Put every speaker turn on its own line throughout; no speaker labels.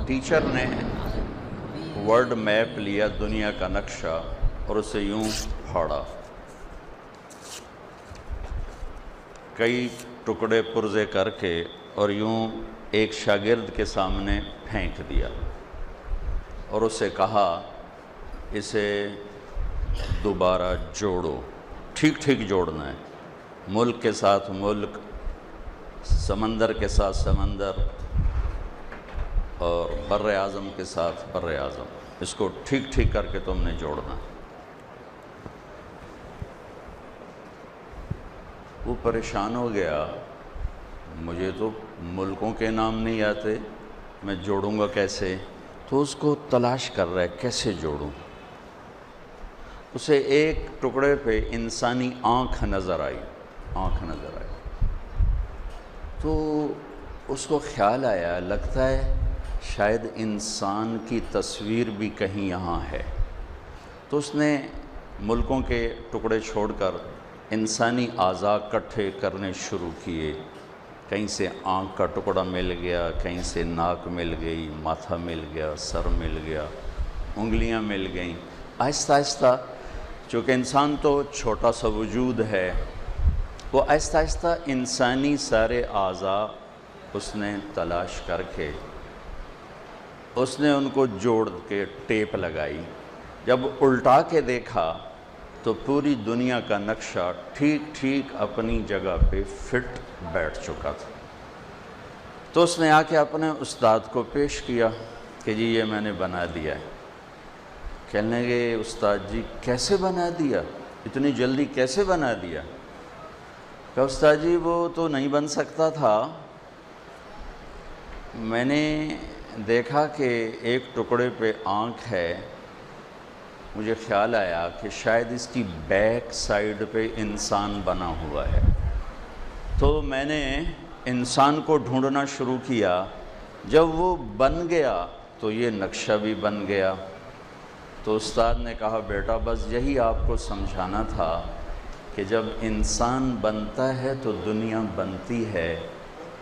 Teacher نے world map لیا، دنیا کا نقشہ، اور اسے یوں پھاڑا، کئی ٹکڑے پرزے کر کے، اور یوں ایک شاگرد کے سامنے پھینک دیا اور اسے کہا اسے دوبارہ جوڑو، ٹھیک ٹھیک جوڑنا ہے، ملک کے ساتھ ملک، سمندر کے ساتھ سمندر، اور بر اعظم کے ساتھ بر اعظم، اس کو ٹھیک ٹھیک کر کے تم نے جوڑنا ہے۔ وہ پریشان ہو گیا، مجھے تو ملکوں کے نام نہیں آتے، میں جوڑوں گا کیسے؟ تو اس کو تلاش کر رہا ہے کیسے جوڑوں۔ اسے ایک ٹکڑے پہ انسانی آنکھ نظر آئی، تو اس کو خیال آیا، لگتا ہے شاید انسان کی تصویر بھی کہیں یہاں ہے۔ تو اس نے ملکوں کے ٹکڑے چھوڑ کر انسانی اعضاء اکٹھے کرنے شروع کیے، کہیں سے آنکھ کا ٹکڑا مل گیا، کہیں سے ناک مل گئی، ماتھا مل گیا، سر مل گیا، انگلیاں مل گئیں۔ آہستہ آہستہ، چونکہ انسان تو چھوٹا سا وجود ہے، وہ آہستہ آہستہ انسانی سارے اعضاء اس نے تلاش کر کے اس نے ان کو جوڑ کے ٹیپ لگائی۔ جب الٹا کے دیکھا تو پوری دنیا کا نقشہ ٹھیک ٹھیک اپنی جگہ پہ فٹ بیٹھ چکا تھا۔ تو اس نے آ کے اپنے استاد کو پیش کیا کہ جی یہ میں نے بنا دیا ہے۔ کہنے لگے استاد جی کیسے بنا دیا، اتنی جلدی کیسے بنا دیا؟ کہ استاد جی وہ تو نہیں بن سکتا تھا، میں نے دیکھا کہ ایک ٹکڑے پہ آنکھ ہے، مجھے خیال آیا کہ شاید اس کی بیک سائیڈ پہ انسان بنا ہوا ہے، تو میں نے انسان کو ڈھونڈنا شروع کیا۔ جب وہ بن گیا تو یہ نقشہ بھی بن گیا۔ تو استاد نے کہا بیٹا بس یہی آپ کو سمجھانا تھا کہ جب انسان بنتا ہے تو دنیا بنتی ہے،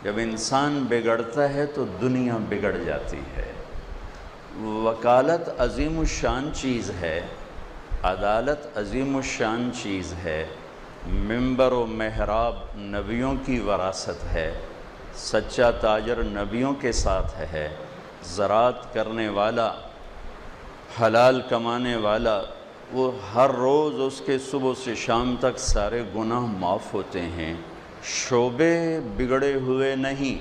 جب انسان بگڑتا ہے تو دنیا بگڑ جاتی ہے۔ وکالت عظیم الشان چیز ہے، عدالت عظیم الشان چیز ہے، منبر و محراب نبیوں کی وراثت ہے، سچا تاجر نبیوں کے ساتھ ہے، زراعت کرنے والا، حلال کمانے والا، وہ ہر روز اس کے صبح سے شام تک سارے گناہ معاف ہوتے ہیں۔ شعبے بگڑے ہوئے نہیں،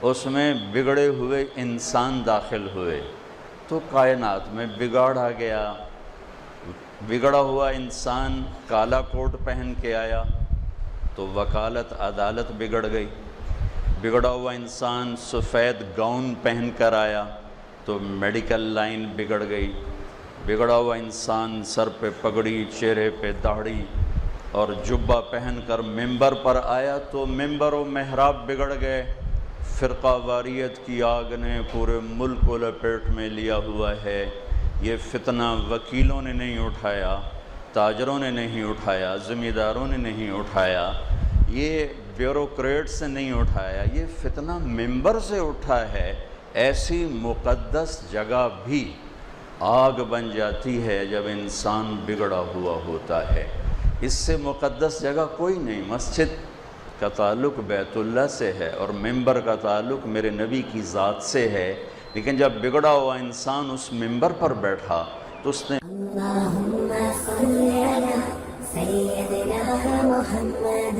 اس میں بگڑے ہوئے انسان داخل ہوئے تو کائنات میں بگاڑ آ گیا۔ بگڑا ہوا انسان کالا کوٹ پہن کے آیا تو وکالت عدالت بگڑ گئی، بگڑا ہوا انسان سفید گاؤن پہن کر آیا تو میڈیکل لائن بگڑ گئی، بگڑا ہوا انسان سر پہ پگڑی، چہرے پہ داڑھی اور جبہ پہن کر ممبر پر آیا تو ممبر و محراب بگڑ گئے۔ فرقہ واریت کی آگ نے پورے ملک کو لپیٹ میں لیا ہوا ہے۔ یہ فتنہ وکیلوں نے نہیں اٹھایا، تاجروں نے نہیں اٹھایا، زمینداروں نے نہیں اٹھایا، یہ بیوروکریٹس نے نہیں اٹھایا، یہ فتنہ ممبر سے اٹھا ہے۔ ایسی مقدس جگہ بھی آگ بن جاتی ہے جب انسان بگڑا ہوا ہوتا ہے۔ اس سے مقدس جگہ کوئی نہیں۔ مسجد کا تعلق بیت اللہ سے ہے اور منبر کا تعلق میرے نبی کی ذات سے ہے، لیکن جب بگڑا ہوا انسان اس منبر پر بیٹھا تو اس نے
اللہم صلی علی سیدنا محمد